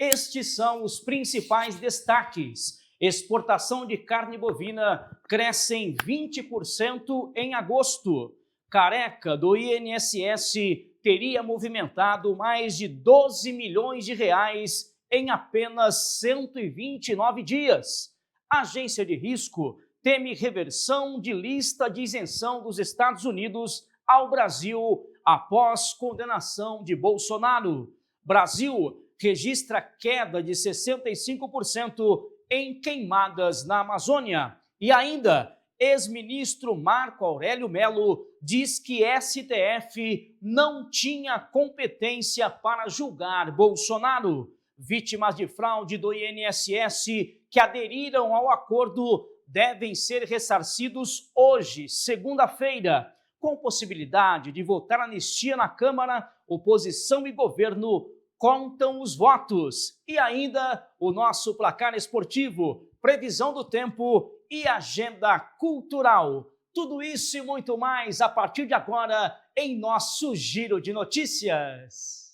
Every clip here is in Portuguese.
Estes são os principais destaques. Exportação de carne bovina cresce em 20% em agosto. Careca do INSS teria movimentado mais de 12 milhões de reais em apenas 129 dias. Agência de risco teme reversão de lista de isenção dos Estados Unidos ao Brasil após condenação de Bolsonaro. Brasil registra queda de 65% em queimadas na Amazônia. E ainda, ex-ministro Marco Aurélio Mello diz que STF não tinha competência para julgar Bolsonaro. Vítimas de fraude do INSS que aderiram ao acordo devem ser ressarcidos hoje, segunda-feira, com possibilidade de votar anistia na Câmara. Oposição e governo contam os votos. E ainda o nosso placar esportivo, previsão do tempo e agenda cultural. Tudo isso e muito mais a partir de agora em nosso Giro de Notícias.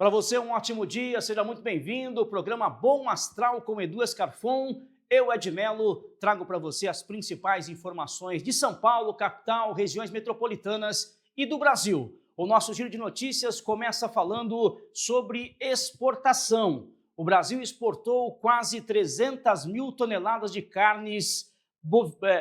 Para você, um ótimo dia, seja muito bem-vindo ao programa Bom Astral com Edu Escarfon. Eu, Ed Melo, trago para você as principais informações de São Paulo, capital, regiões metropolitanas e do Brasil. O nosso Giro de Notícias começa falando sobre exportação. O Brasil exportou quase 300 mil toneladas de carnes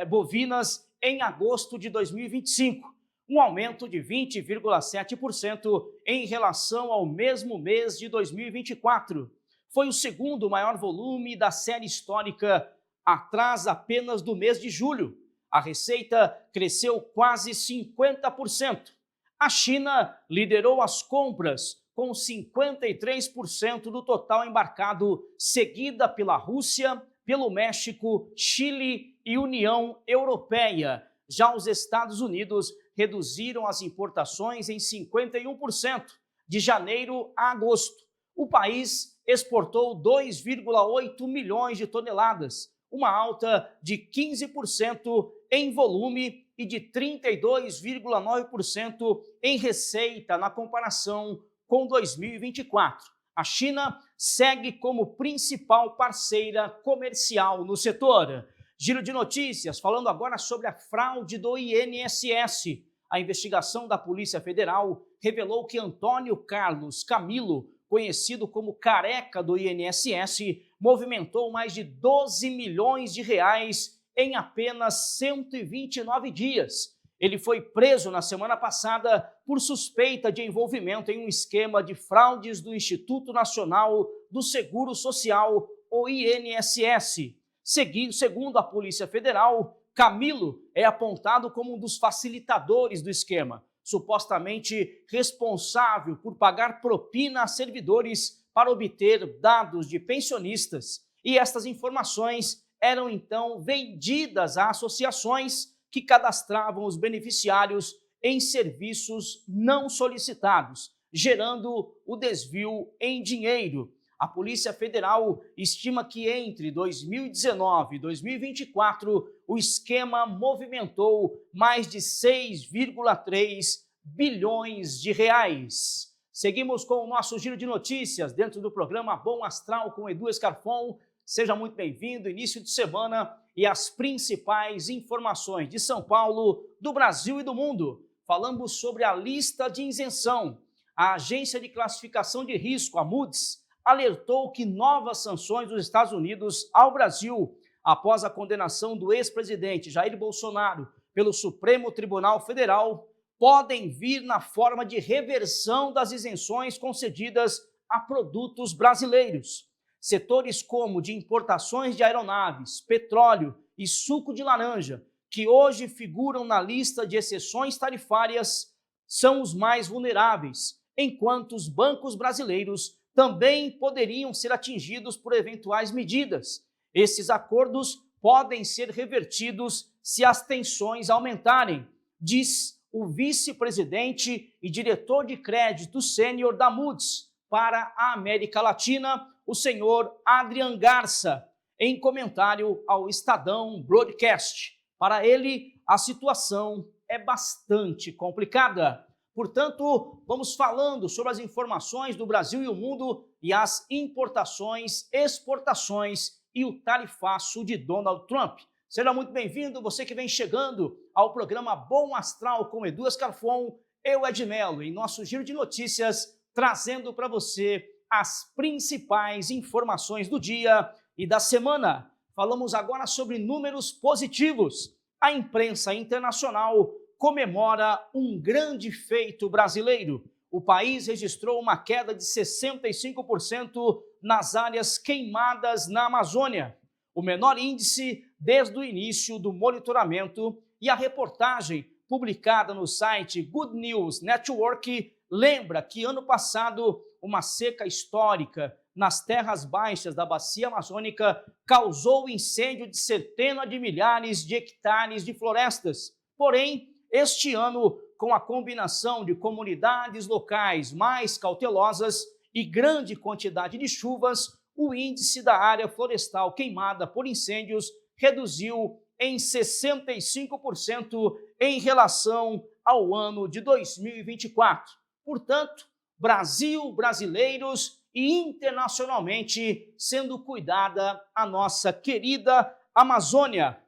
bovinas em agosto de 2025. Um aumento de 20,7% em relação ao mesmo mês de 2024. Foi o segundo maior volume da série histórica, atrás apenas do mês de julho. A receita cresceu quase 50%. A China liderou as compras, com 53% do total embarcado, seguida pela Rússia, pelo México, Chile e União Europeia. Já os Estados Unidos reduziram as importações em 51%, de janeiro a agosto. O país exportou 2,8 milhões de toneladas, uma alta de 15% em volume e de 32,9% em receita na comparação com 2024. A China segue como principal parceira comercial no setor. Giro de Notícias, falando agora sobre a fraude do INSS. A investigação da Polícia Federal revelou que Antônio Carlos Camilo, conhecido como Careca do INSS, movimentou mais de 12 milhões de reais em apenas 129 dias. Ele foi preso na semana passada por suspeita de envolvimento em um esquema de fraudes do Instituto Nacional do Seguro Social, o INSS. Segundo a Polícia Federal, Camilo é apontado como um dos facilitadores do esquema, supostamente responsável por pagar propina a servidores para obter dados de pensionistas. E estas informações eram então vendidas a associações que cadastravam os beneficiários em serviços não solicitados, gerando o desvio em dinheiro. A Polícia Federal estima que entre 2019 e 2024, o esquema movimentou mais de 6,3 bilhões de reais. Seguimos com o nosso Giro de Notícias dentro do programa Bom Astral com Edu Escarfon. Seja muito bem-vindo, início de semana e as principais informações de São Paulo, do Brasil e do mundo. Falamos sobre a lista de isenção. A Agência de Classificação de Risco, a Moody's, alertou que novas sanções dos Estados Unidos ao Brasil, após a condenação do ex-presidente Jair Bolsonaro pelo Supremo Tribunal Federal, podem vir na forma de reversão das isenções concedidas a produtos brasileiros. Setores como de importações de aeronaves, petróleo e suco de laranja, que hoje figuram na lista de exceções tarifárias, são os mais vulneráveis, enquanto os bancos brasileiros também poderiam ser atingidos por eventuais medidas. Esses acordos podem ser revertidos se as tensões aumentarem, diz o vice-presidente e diretor de crédito sênior da Moody's para a América Latina, o senhor Adrian Garça. em comentário ao Estadão Broadcast. Para ele, a situação é bastante complicada. Portanto, vamos falando sobre as informações do Brasil e o mundo e as importações, exportações e o tarifaço de Donald Trump. Seja muito bem-vindo, você que vem chegando ao programa Bom Astral com Edu Escarfon, eu, Ed Mello, em nosso giro de notícias, trazendo para você as principais informações do dia e da semana. Falamos agora sobre números positivos. A imprensa internacional comemora um grande feito brasileiro. O país registrou uma queda de 65% nas áreas queimadas na Amazônia, o menor índice desde o início do monitoramento, e a reportagem publicada no site Good News Network lembra que ano passado uma seca histórica nas terras baixas da bacia amazônica causou o incêndio de centenas de milhares de hectares de florestas. Porém, este ano, com a combinação de comunidades locais mais cautelosas e grande quantidade de chuvas, o índice da área florestal queimada por incêndios reduziu em 65% em relação ao ano de 2024. Portanto, Brasil, brasileiros e internacionalmente sendo cuidada a nossa querida Amazônia,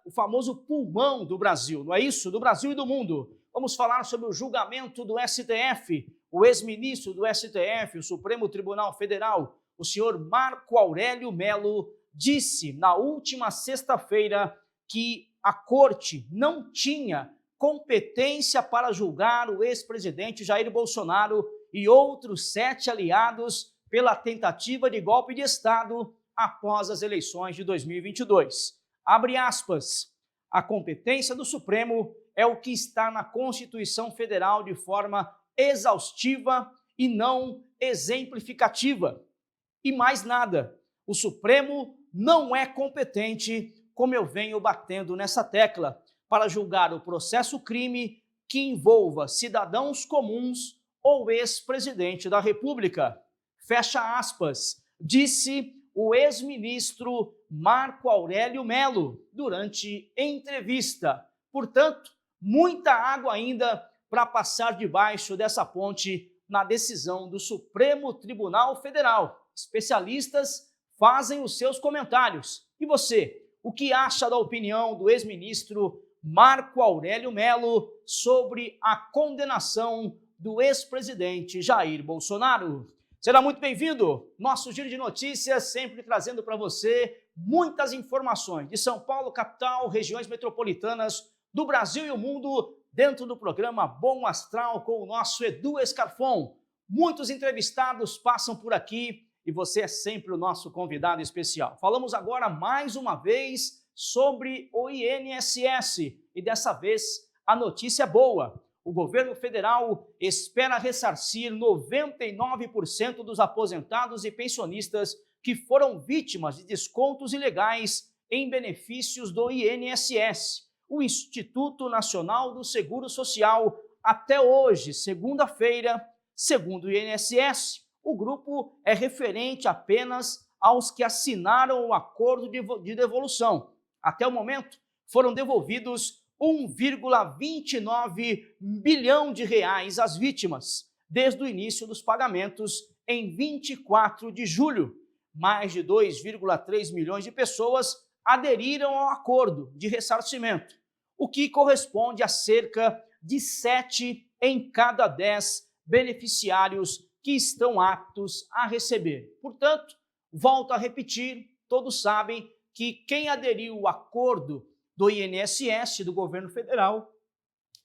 o famoso pulmão do Brasil, não é isso? Do Brasil e do mundo. Vamos falar sobre o julgamento do STF. O ex-ministro do STF, o Supremo Tribunal Federal, o senhor Marco Aurélio Mello, disse na última sexta-feira que a corte não tinha competência para julgar o ex-presidente Jair Bolsonaro e outros 7 aliados pela tentativa de golpe de Estado após as eleições de 2022. Abre aspas. A competência do Supremo é o que está na Constituição Federal de forma exaustiva e não exemplificativa. E mais nada. O Supremo não é competente, como eu venho batendo nessa tecla, para julgar o processo crime que envolva cidadãos comuns ou ex-presidente da República. Fecha aspas, disse o ex-ministro Marco Aurélio Mello durante entrevista. Portanto, muita água ainda para passar debaixo dessa ponte na decisão do Supremo Tribunal Federal. Especialistas fazem os seus comentários. E você, o que acha da opinião do ex-ministro Marco Aurélio Mello sobre a condenação do ex-presidente Jair Bolsonaro? Será muito bem-vindo. Nosso giro de notícias sempre trazendo para você muitas informações de São Paulo, capital, regiões metropolitanas do Brasil e o mundo, dentro do programa Bom Astral com o nosso Edu Escarfon. Muitos entrevistados passam por aqui e você é sempre o nosso convidado especial. Falamos agora mais uma vez sobre o INSS e dessa vez a notícia é boa. O governo federal espera ressarcir 99% dos aposentados e pensionistas que foram vítimas de descontos ilegais em benefícios do INSS. O Instituto Nacional do Seguro Social, até hoje, segunda-feira, segundo o INSS, o grupo é referente apenas aos que assinaram o acordo de devolução. Até o momento, foram devolvidos 1,29 bilhão de reais às vítimas, desde o início dos pagamentos em 24 de julho. Mais de 2,3 milhões de pessoas aderiram ao acordo de ressarcimento, o que corresponde a cerca de 7 em cada 10 beneficiários que estão aptos a receber. Portanto, volto a repetir, todos sabem que quem aderiu ao acordo do INSS, do governo federal,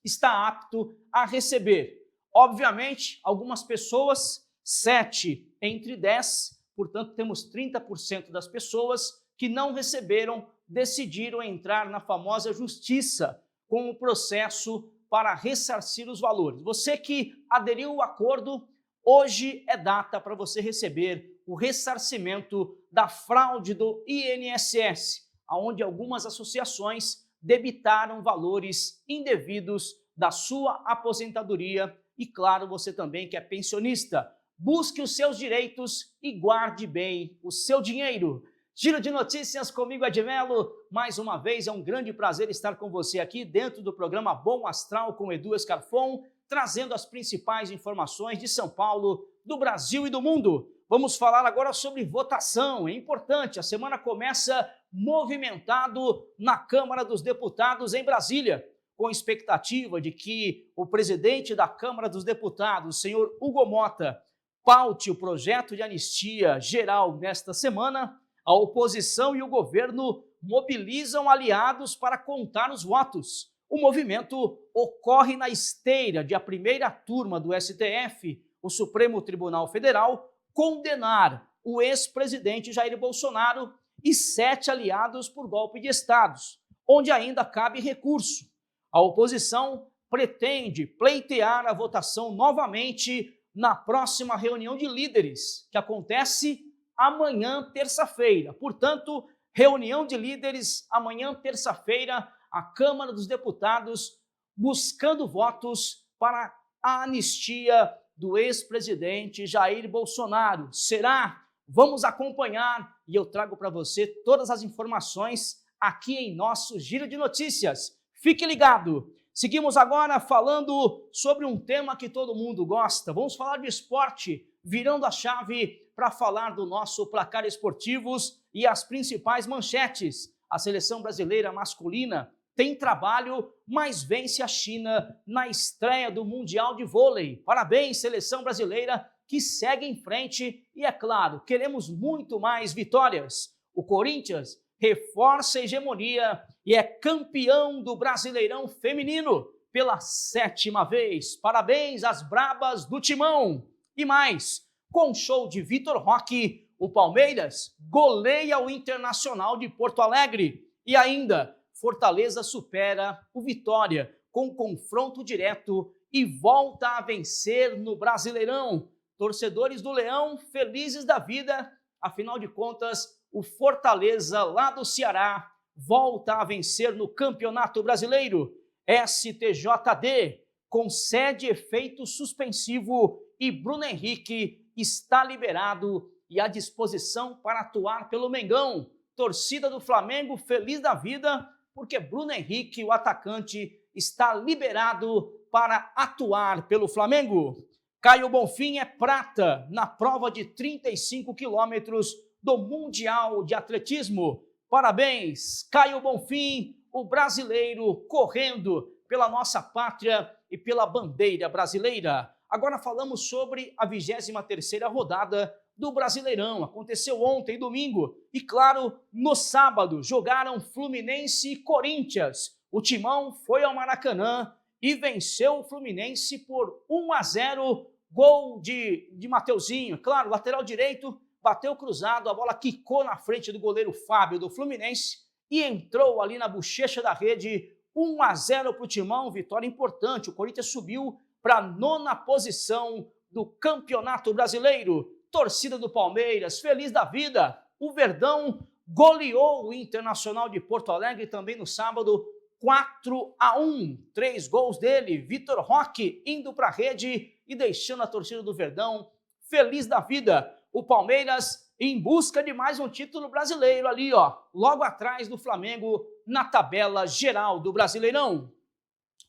está apto a receber. Obviamente, algumas pessoas, 7 entre 10, portanto, temos 30% das pessoas que não receberam, decidiram entrar na famosa justiça com o processo para ressarcir os valores. Você que aderiu ao acordo, hoje é data para você receber o ressarcimento da fraude do INSS, onde algumas associações debitaram valores indevidos da sua aposentadoria e, claro, você também que é pensionista. Busque os seus direitos e guarde bem o seu dinheiro. Giro de notícias comigo, Edmelo. Mais uma vez é um grande prazer estar com você aqui dentro do programa Bom Astral com Edu Escarfon, trazendo as principais informações de São Paulo, do Brasil e do mundo. Vamos falar agora sobre votação, é importante, a semana começa movimentado na Câmara dos Deputados em Brasília, com expectativa de que o presidente da Câmara dos Deputados, o senhor Hugo Mota, paute o projeto de anistia geral nesta semana. A oposição e o governo mobilizam aliados para contar os votos. O movimento ocorre na esteira de a primeira turma do STF, o Supremo Tribunal Federal, condenar o ex-presidente Jair Bolsonaro e 7 aliados por golpe de estados, onde ainda cabe recurso. A oposição pretende pleitear a votação novamente na próxima reunião de líderes, que acontece amanhã, terça-feira. Portanto, reunião de líderes amanhã, terça-feira, a Câmara dos Deputados buscando votos para a anistia do ex-presidente Jair Bolsonaro. Será? Vamos acompanhar e eu trago para você todas as informações aqui em nosso Giro de Notícias. Fique ligado! Seguimos agora falando sobre um tema que todo mundo gosta. Vamos falar de esporte, virando a chave para falar do nosso placar esportivos e as principais manchetes. A seleção brasileira masculina tem trabalho, mas vence a China na estreia do Mundial de Vôlei. Parabéns, seleção brasileira, que segue em frente e, é claro, queremos muito mais vitórias. O Corinthians reforça a hegemonia e é campeão do Brasileirão Feminino pela 7ª vez. Parabéns às brabas do Timão. E mais, com show de Vitor Roque, o Palmeiras goleia o Internacional de Porto Alegre. E ainda, Fortaleza supera o Vitória com confronto direto e volta a vencer no Brasileirão. Torcedores do Leão felizes da vida, afinal de contas, o Fortaleza lá do Ceará volta a vencer no Campeonato Brasileiro. STJD concede efeito suspensivo e Bruno Henrique está liberado e à disposição para atuar pelo Mengão. Torcida do Flamengo feliz da vida porque Bruno Henrique, o atacante, está liberado para atuar pelo Flamengo. Caio Bonfim é prata na prova de 35 quilômetros do Mundial de Atletismo. Parabéns, Caio Bonfim, o brasileiro correndo pela nossa pátria e pela bandeira brasileira. Agora falamos sobre a 23ª rodada do Brasileirão. Aconteceu ontem, domingo, e claro, no sábado jogaram Fluminense e Corinthians. O Timão foi ao Maracanã e venceu o Fluminense por 1-0, gol de Mateuzinho. Claro, lateral direito, bateu cruzado, a bola quicou na frente do goleiro Fábio do Fluminense e entrou ali na bochecha da rede. 1-0 para o Timão, vitória importante. O Corinthians subiu para a 9ª posição do Campeonato Brasileiro. Torcida do Palmeiras, feliz da vida. O Verdão goleou o Internacional de Porto Alegre também no sábado, 4-1. 3 gols dele, Vitor Roque indo para a rede e deixando a torcida do Verdão feliz da vida. O Palmeiras em busca de mais um título brasileiro ali, ó, logo atrás do Flamengo na tabela geral do Brasileirão.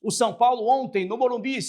O São Paulo ontem no Morumbi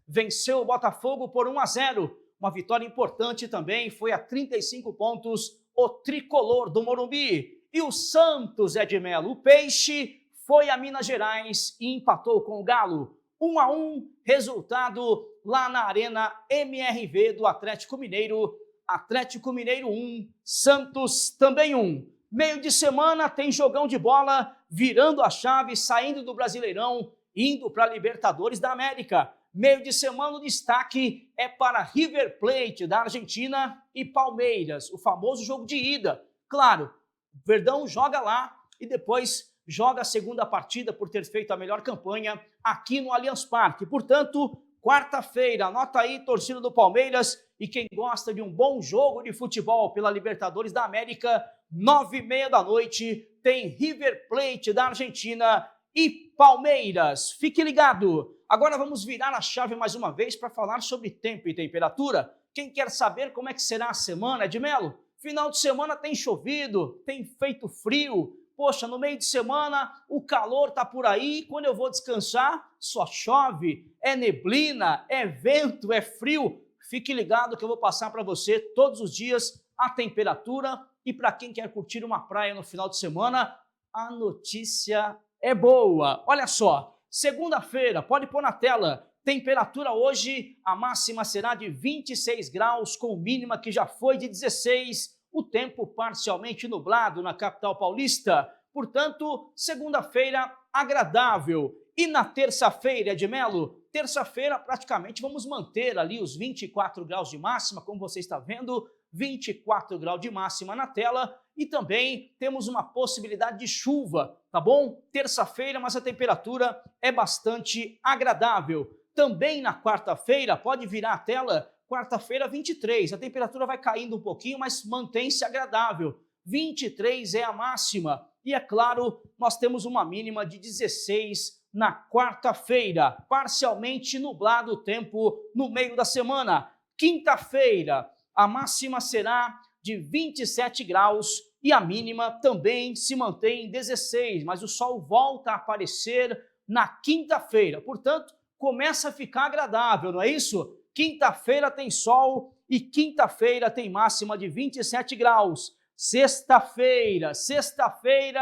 venceu o Botafogo por 1-0. Uma vitória importante também, foi a 35 pontos o tricolor do Morumbi. E o Santos, Edmelo, o Peixe, foi a Minas Gerais e empatou com o Galo. 1-1, resultado lá na Arena MRV do Atlético Mineiro. Atlético Mineiro 1, Santos também 1. Meio de semana tem jogão de bola, virando a chave, saindo do Brasileirão, indo para a Libertadores da América. Meio de semana o destaque é para River Plate da Argentina e Palmeiras, o famoso jogo de ida. Claro, o Verdão joga lá e depois joga a segunda partida por ter feito a melhor campanha aqui no Allianz Parque. Portanto, quarta-feira, anota aí, torcida do Palmeiras, e quem gosta de um bom jogo de futebol pela Libertadores da América, 9h30 da noite, tem River Plate da Argentina e Palmeiras. Fique ligado! Agora vamos virar a chave mais uma vez para falar sobre tempo e temperatura. Quem quer saber como é que será a semana, Edmelo? Final de semana tem chovido, tem feito frio. Poxa, no meio de semana o calor tá por aí, quando eu vou descansar só chove, é neblina, é vento, é frio. Fique ligado que eu vou passar para você todos os dias a temperatura e para quem quer curtir uma praia no final de semana, a notícia é boa. Olha só, segunda-feira, pode pôr na tela, temperatura hoje, a máxima será de 26 graus, com mínima que já foi de 16, o tempo parcialmente nublado na capital paulista, portanto, segunda-feira agradável. E na terça-feira, Edmelo, terça-feira praticamente vamos manter ali os 24 graus de máxima, como você está vendo, 24 graus de máxima na tela, e também temos uma possibilidade de chuva, tá bom? Terça-feira, mas a temperatura é bastante agradável. Também na quarta-feira, pode virar a tela, quarta-feira 23, a temperatura vai caindo um pouquinho, mas mantém-se agradável. 23 é a máxima, e é claro, nós temos uma mínima de 16 na quarta-feira, parcialmente nublado o tempo no meio da semana. Quinta-feira, a máxima será de 27 graus e a mínima também se mantém em 16, mas o sol volta a aparecer na quinta-feira, portanto, começa a ficar agradável, não é isso? Quinta-feira tem sol e quinta-feira tem máxima de 27 graus. Sexta-feira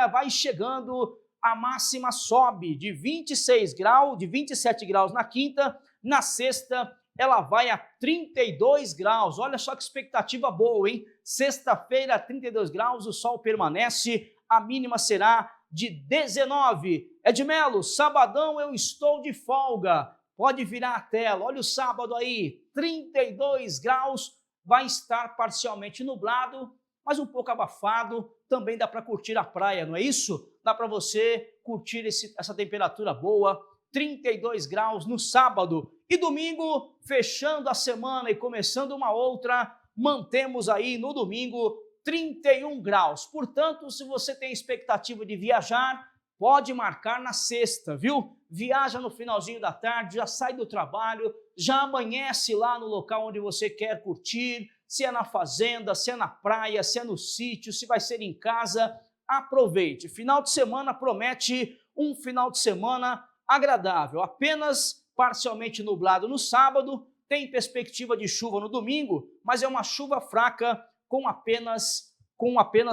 vai chegando, a máxima sobe de 26 graus, de 27 graus na quinta, na sexta ela vai a 32 graus, olha só que expectativa boa, hein? Sexta-feira, 32 graus, o sol permanece, a mínima será de 19. Edmelo, sabadão eu estou de folga, pode virar a tela, olha o sábado aí, 32 graus, vai estar parcialmente nublado, mas um pouco abafado, também dá para curtir a praia, não é isso? Dá para você curtir essa temperatura boa, 32 graus no sábado. E domingo, fechando a semana e começando uma outra, mantemos aí no domingo 31 graus. Portanto, se você tem expectativa de viajar, pode marcar na sexta, viu? Viaja no finalzinho da tarde, já sai do trabalho, já amanhece lá no local onde você quer curtir, se é na fazenda, se é na praia, se é no sítio, se vai ser em casa, aproveite. Final de semana promete um final de semana agradável, apenas parcialmente nublado no sábado, tem perspectiva de chuva no domingo, mas é uma chuva fraca com apenas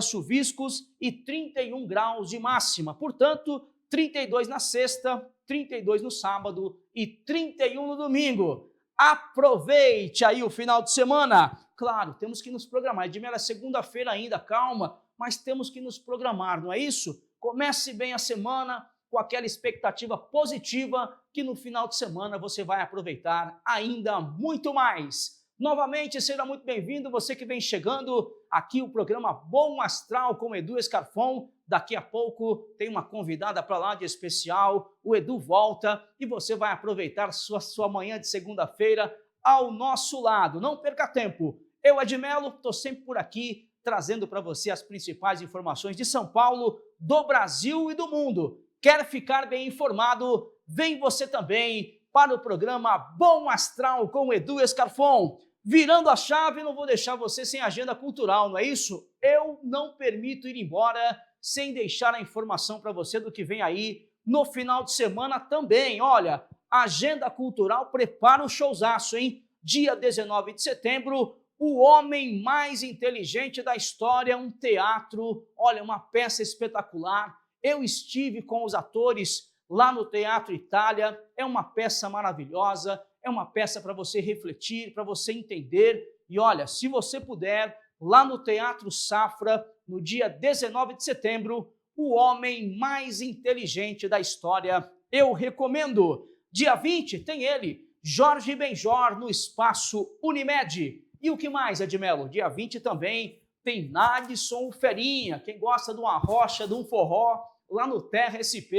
chuviscos e 31 graus de máxima. Portanto, 32 na sexta, 32 no sábado e 31 no domingo. Aproveite aí o final de semana. Claro, temos que nos programar. Edmelo, é segunda-feira ainda, calma, mas temos que nos programar, não é isso? Comece bem a semana com aquela expectativa positiva que no final de semana você vai aproveitar ainda muito mais. Novamente, seja muito bem-vindo, você que vem chegando aqui o programa Bom Astral com Edu Scarfon. Daqui a pouco tem uma convidada para lá de especial, o Edu volta e você vai aproveitar sua manhã de segunda-feira ao nosso lado. Não perca tempo. Eu, Edmelo, estou sempre por aqui trazendo para você as principais informações de São Paulo, do Brasil e do mundo. Quer ficar bem informado? Vem você também para o programa Bom Astral com Edu Scarfon. Virando a chave, não vou deixar você sem agenda cultural, não é isso? Eu não permito ir embora sem deixar a informação para você do que vem aí no final de semana também. Olha, agenda cultural prepara o showzaço, hein? Dia 19 de setembro, O Homem Mais Inteligente da História, um teatro, olha, uma peça espetacular. Eu estive com os atores lá no Teatro Itália, é uma peça maravilhosa, é uma peça para você refletir, para você entender. E olha, se você puder, lá no Teatro Safra, no dia 19 de setembro, O Homem Mais Inteligente da História, eu recomendo. Dia 20 tem ele, Jorge Benjor, no Espaço Unimed. E o que mais, Edmelo? Dia 20 também tem Nadson Ferinha, quem gosta de uma rocha, de um forró, lá no Terra SP,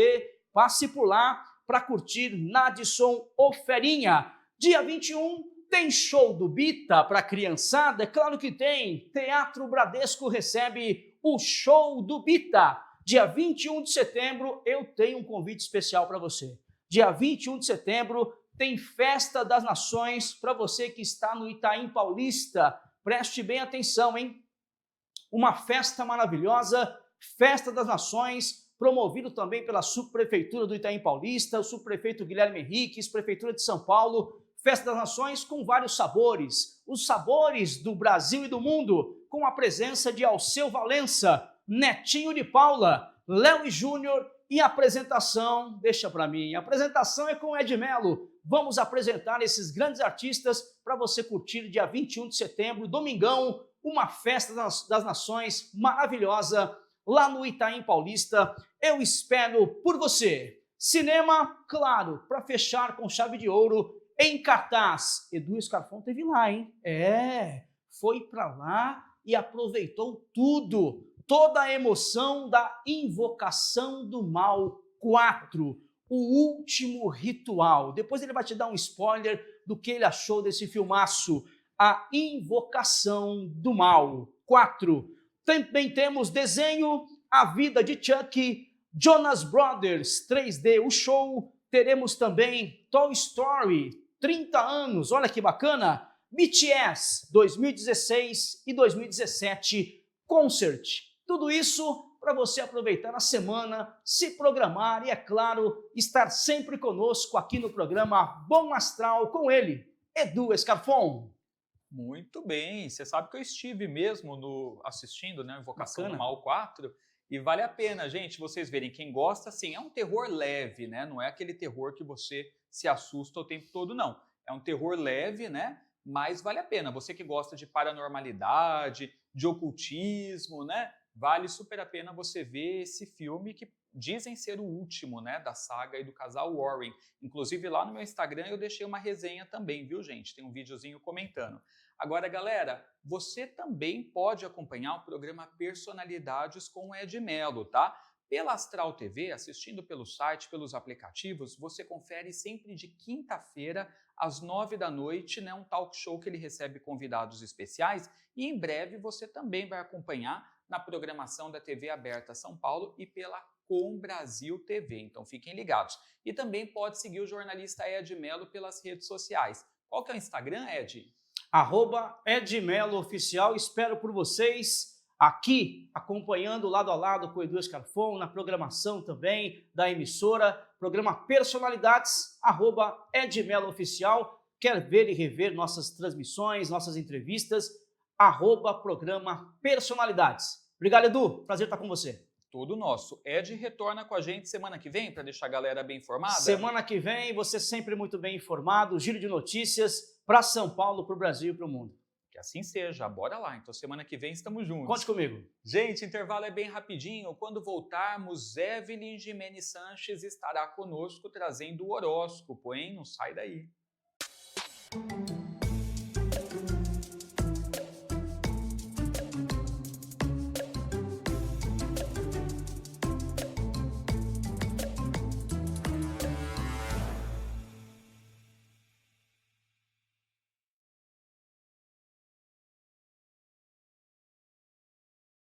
passe por lá para curtir Nadson Ferinha. Dia 21 tem show do Bita para a criançada? É claro que tem. Teatro Bradesco recebe o show do Bita. Dia 21 de setembro eu tenho um convite especial para você. Dia 21 de setembro tem Festa das Nações para você que está no Itaim Paulista. Preste bem atenção, hein? uma festa maravilhosa, Festa das Nações, promovido também pela Subprefeitura do Itaim Paulista, o subprefeito Guilherme Henriques, Prefeitura de São Paulo. Festa das Nações com vários sabores, os sabores do Brasil e do mundo, com a presença de Alceu Valença, Netinho de Paula, Léo e Júnior e a apresentação, deixa para mim, a apresentação é com o Ed Melo. Vamos apresentar esses grandes artistas para você curtir dia 21 de setembro, domingão, uma Festa das Nações maravilhosa lá no Itaim Paulista. Eu espero por você. Cinema, claro, para fechar com chave de ouro, em cartaz. Edu Scarfon teve lá, hein? Foi para lá e aproveitou tudo. Toda a emoção da Invocação do Mal 4, o último ritual. Depois ele vai te dar um spoiler do que ele achou desse filmaço, a Invocação do Mal 4. Também temos desenho, A Vida de Chuck, Jonas Brothers 3D, o show. Teremos também Toy Story, 30 anos, olha que bacana. BTS 2016 e 2017 Concert. Tudo isso para você aproveitar a semana, se programar e, é claro, estar sempre conosco aqui no programa Bom Astral com ele, Edu Scarfon. Muito bem, você sabe que eu estive mesmo assistindo, né, Invocação Bacana. do Mal 4 e vale a pena, gente, vocês verem. Quem gosta, assim, é um terror leve, né? Não é aquele terror que você se assusta o tempo todo, não. É um terror leve, né? Mas vale a pena. Você que gosta de paranormalidade, de ocultismo, né? Vale super a pena você ver esse filme que dizem ser o último, né, da saga e do casal Warren. Inclusive lá no meu Instagram eu deixei uma resenha também, viu, gente? Tem um videozinho comentando. Agora, galera, você também pode acompanhar o programa Personalidades com o Ed Melo, tá? Pela Astral TV, assistindo pelo site, pelos aplicativos, você confere sempre de quinta-feira às 9 da noite, né, um talk show que ele recebe convidados especiais, e em breve você também vai acompanhar na programação da TV Aberta São Paulo e pela Com Brasil TV, então fiquem ligados. E também pode seguir o jornalista Ed Melo pelas redes sociais. Qual que é o Instagram, Ed? @Edmelo Oficial, espero por vocês aqui, acompanhando lado a lado com o Edu Scarfon, na programação também da emissora, programa Personalidades, @Edmelo Oficial. Quer ver e rever nossas transmissões, nossas entrevistas, programa Personalidades. Obrigado, Edu, prazer estar com você. Tudo nosso. Ed retorna com a gente semana que vem para deixar a galera bem informada? Semana que vem, você sempre muito bem informado, giro de notícias para São Paulo, para o Brasil e para o mundo. Que assim seja, bora lá. Então semana que vem estamos juntos. Conte comigo. Gente, intervalo é bem rapidinho. Quando voltarmos, Evelyn Jimenez Sanches estará conosco trazendo o horóscopo, hein? Não sai daí.